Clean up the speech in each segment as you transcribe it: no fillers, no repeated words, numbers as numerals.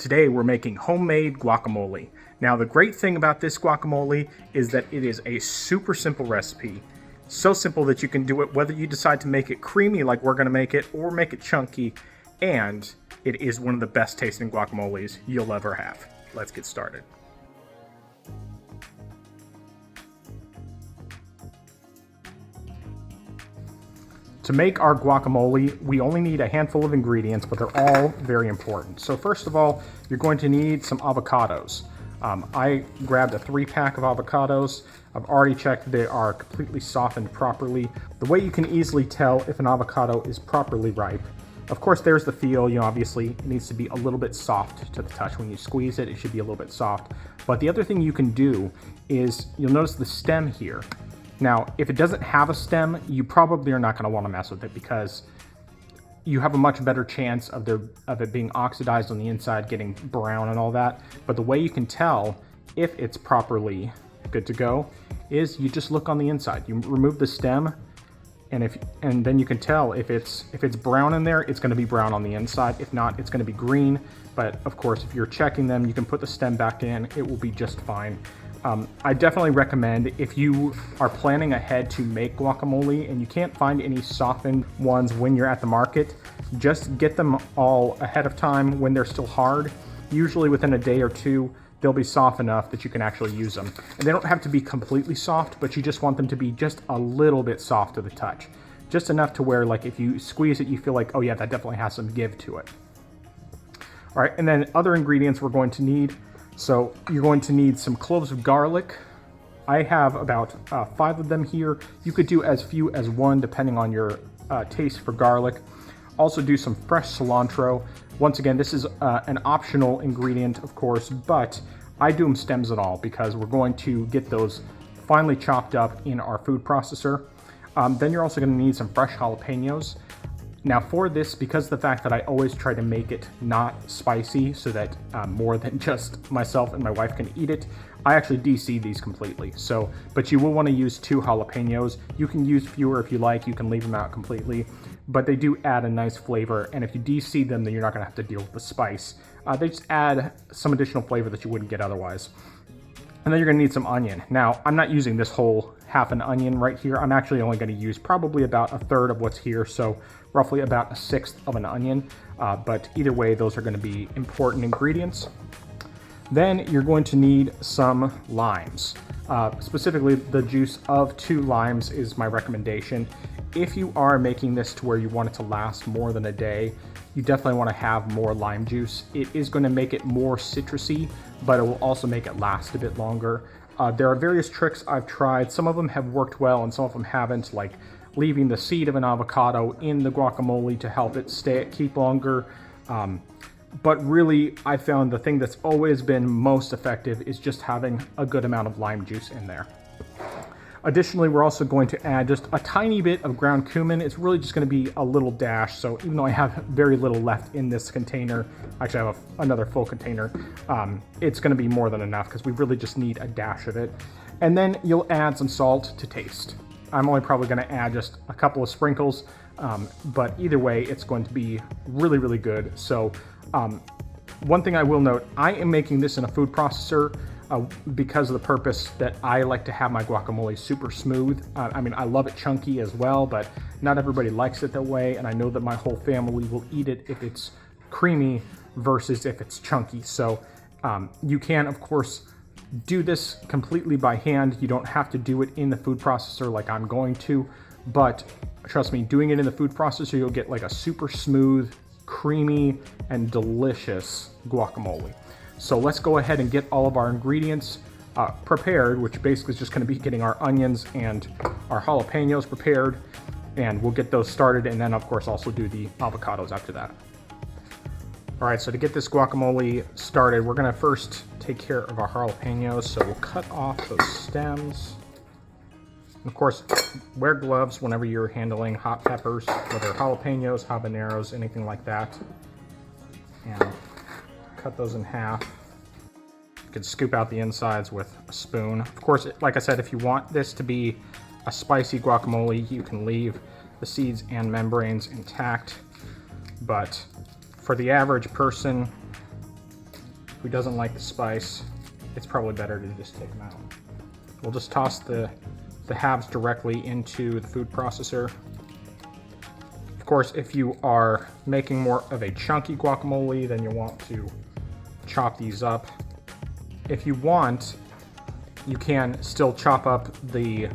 Today we're making homemade guacamole. Now the great thing about this guacamole is that it is a super simple recipe. So simple that you can do it whether you decide to make it creamy like we're going to make it or make it chunky, and it is one of the best tasting guacamoles you'll ever have. Let's get started. To make our guacamole, we only need a handful of ingredients, but they're all very important. So first of all, you're going to need some avocados. I grabbed a 3-pack of avocados. I've already checked they are completely softened properly. The way you can easily tell if an avocado is properly ripe, of course there's the feel, obviously it needs to be a little bit soft to the touch. When you squeeze it, it should be a little bit soft. But the other thing you can do is, you'll notice the stem here. Now, if it doesn't have a stem, you probably are not going to want to mess with it because you have a much better chance of it being oxidized on the inside, getting brown and all that. But the way you can tell if it's properly good to go is you just look on the inside. You remove the stem, and then you can tell if it's brown in there, it's going to be brown on the inside. If not, it's going to be green. But of course, if you're checking them, you can put the stem back in. It will be just fine. I definitely recommend, if you are planning ahead to make guacamole and you can't find any softened ones when you're at the market, just get them all ahead of time when they're still hard. Usually within a day or two, they'll be soft enough that you can actually use them. And they don't have to be completely soft, but you just want them to be just a little bit soft to the touch. Just enough to where, like, if you squeeze it, you feel like, oh yeah, that definitely has some give to it. All right, and then other ingredients we're going to need. So you're going to need some cloves of garlic. I have about 5 of them here. You could do as few as 1 depending on your taste for garlic. Also do some fresh cilantro. Once again, this is an optional ingredient, of course, but I do them stems and all because we're going to get those finely chopped up in our food processor. Then you're also going to need some fresh jalapenos. Now for this, because of the fact that I always try to make it not spicy so that more than just myself and my wife can eat it, I actually de-seed these completely. So, but you will want to use 2 jalapenos. You can use fewer if you like, you can leave them out completely, but they do add a nice flavor, and if you de-seed them, then you're not going to have to deal with the spice. They just add some additional flavor that you wouldn't get otherwise. And then you're going to need some onion. Now, I'm not using this whole half an onion right here. I'm actually only going to use probably about 1/3 of what's here, so roughly about 1/6 of an onion. But either way, those are going to be important ingredients. Then you're going to need some limes. Specifically, the juice of 2 limes is my recommendation. If you are making this to where you want it to last more than a day, you definitely want to have more lime juice. It is going to make it more citrusy, but it will also make it last a bit longer. There are various tricks I've tried. Some of them have worked well and some of them haven't, like leaving the seed of an avocado in the guacamole to help it keep longer. But really, I found the thing that's always been most effective is just having a good amount of lime juice in there. Additionally, we're also going to add just a tiny bit of ground cumin. It's really just going to be a little dash. So even though I have very little left in this container, actually I have another full container, it's going to be more than enough because we really just need a dash of it. And then you'll add some salt to taste. I'm only probably going to add just a couple of sprinkles, but either way, it's going to be really, really good. So one thing I will note, I am making this in a food processor because of the purpose that I like to have my guacamole super smooth. I mean, I love it chunky as well, but not everybody likes it that way, and I know that my whole family will eat it if it's creamy versus if it's chunky. So you can, of course, do this completely by hand. You don't have to do it in the food processor like I'm going to, but trust me, doing it in the food processor, you'll get like a super smooth, creamy, and delicious guacamole. So let's go ahead and get all of our ingredients prepared, which basically is just going to be getting our onions and our jalapenos prepared, and we'll get those started, and then of course also do the avocados after that. All right, so to get this guacamole started, we're going to first take care of our jalapenos. So we'll cut off those stems. And of course, wear gloves whenever you're handling hot peppers, whether jalapenos, habaneros, anything like that. And cut those in half. You can scoop out the insides with a spoon. Of course, like I said, if you want this to be a spicy guacamole, you can leave the seeds and membranes intact. But for the average person, who doesn't like the spice, it's probably better to just take them out. We'll just toss the halves directly into the food processor. Of course, if you are making more of a chunky guacamole, then you'll want to chop these up. If you want, you can still chop up the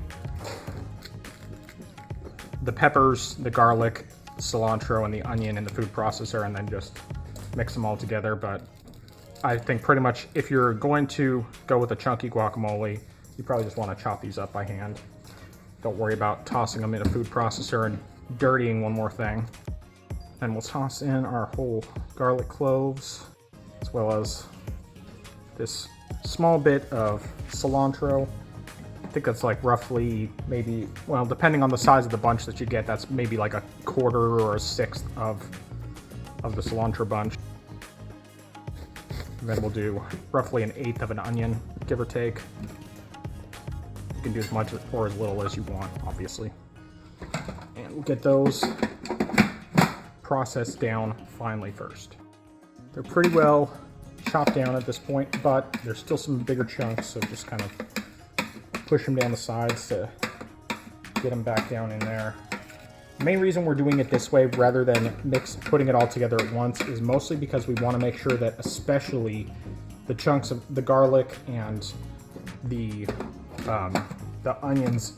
peppers, the garlic, cilantro, and the onion in the food processor and then just mix them all together. But I think pretty much if you're going to go with a chunky guacamole, you probably just want to chop these up by hand. Don't worry about tossing them in a food processor and dirtying one more thing. And we'll toss in our whole garlic cloves, as well as this small bit of cilantro. I think that's like roughly maybe, well, depending on the size of the bunch that you get, that's maybe like a quarter or a sixth of the cilantro bunch. And then we'll do roughly an eighth of an onion, give or take. You can do as much or as little as you want, obviously. And we'll get those processed down finely first. They're pretty well chopped down at this point, but there's still some bigger chunks, so just kind of push them down the sides to get them back down in there. The main reason we're doing it this way rather than putting it all together at once is mostly because we want to make sure that especially the chunks of the garlic and the onions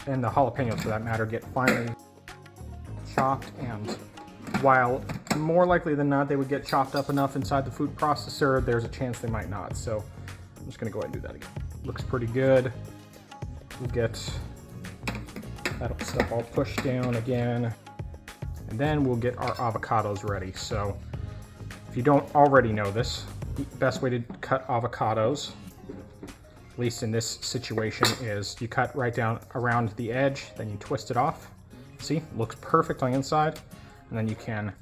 and the jalapenos for that matter get finely chopped, and while more likely than not they would get chopped up enough inside the food processor, there's a chance they might not. So I'm just going to go ahead and do that again. Looks pretty good. We'll get that stuff all pushed down again. And then we'll get our avocados ready. So if you don't already know this, the best way to cut avocados, at least in this situation, is you cut right down around the edge, then you twist it off. See, looks perfect on the inside. And then you can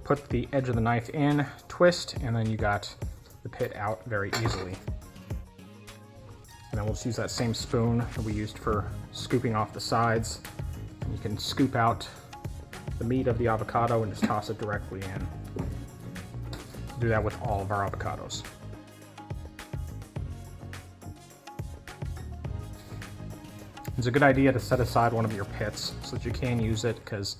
put the edge of the knife in, twist, and then you got the pit out very easily. And then we'll just use that same spoon that we used for scooping off the sides. And you can scoop out the meat of the avocado and just toss it directly in. Do that with all of our avocados. It's a good idea to set aside one of your pits so that you can use it, because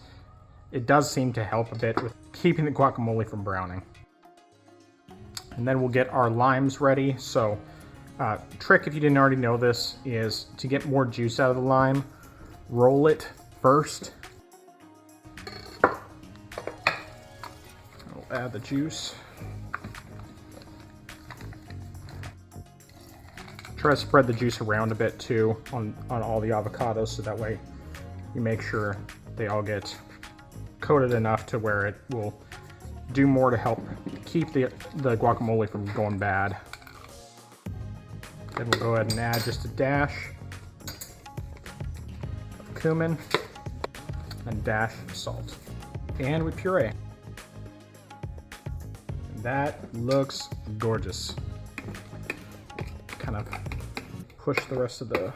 it does seem to help a bit with keeping the guacamole from browning. And then we'll get our limes ready. So trick, if you didn't already know this, is to get more juice out of the lime, roll it first. I'll add the juice. Try to spread the juice around a bit too on all the avocados, so that way you make sure they all get coated enough to where it will do more to help keep the guacamole from going bad. Then we'll go ahead and add just a dash of cumin and a dash of salt. And we puree. And that looks gorgeous. Kind of push the rest of the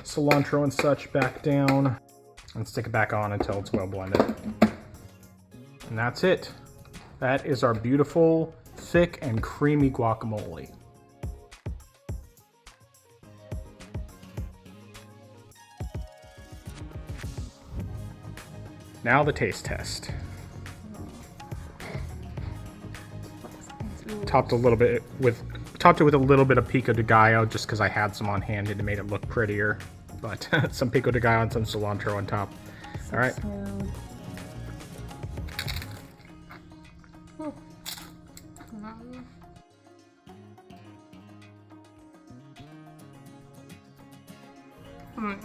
cilantro and such back down and stick it back on until it's well blended. And that's it. That is our beautiful, thick, and creamy guacamole. Now the taste test. Topped it with a little bit of pico de gallo, just because I had some on hand and it made it look prettier. But some pico de gallo and some cilantro on top. All right. I mean,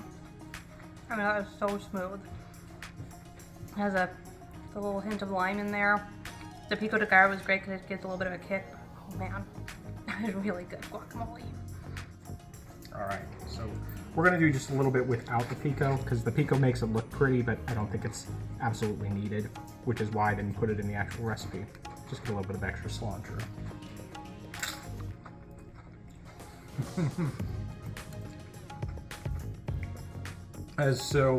that is so smooth. It has a little hint of lime in there. The pico de gallo was great because it gives a little bit of a kick. Oh man, that is really good guacamole. All right, so we're gonna do just a little bit without the pico, because the pico makes it look pretty, but I don't think it's absolutely needed, which is why I didn't put it in the actual recipe. Just get a little bit of extra cilantro. That is so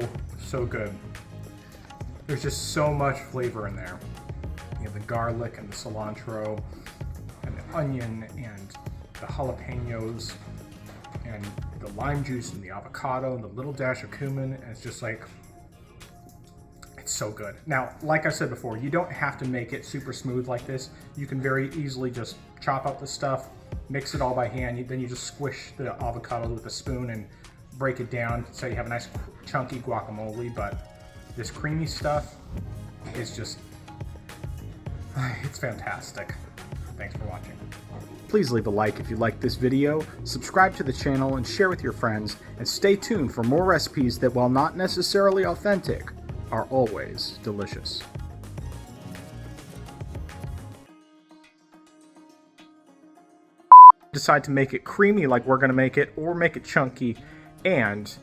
good. There's just so much flavor in there. You have the garlic and the cilantro and the onion and the jalapenos and the lime juice and the avocado and the little dash of cumin, and it's just like, it's so good. Now, like I said before, you don't have to make it super smooth like this. You can very easily just chop up the stuff, mix it all by hand, then you just squish the avocado with a spoon and break it down so you have a nice chunky guacamole. But this creamy stuff is just, it's fantastic. Thanks for watching. Please leave a like if you liked this video, subscribe to the channel and share with your friends, and stay tuned for more recipes that, while not necessarily authentic, are always delicious. Decide to make it creamy like we're going to make it, or make it chunky, and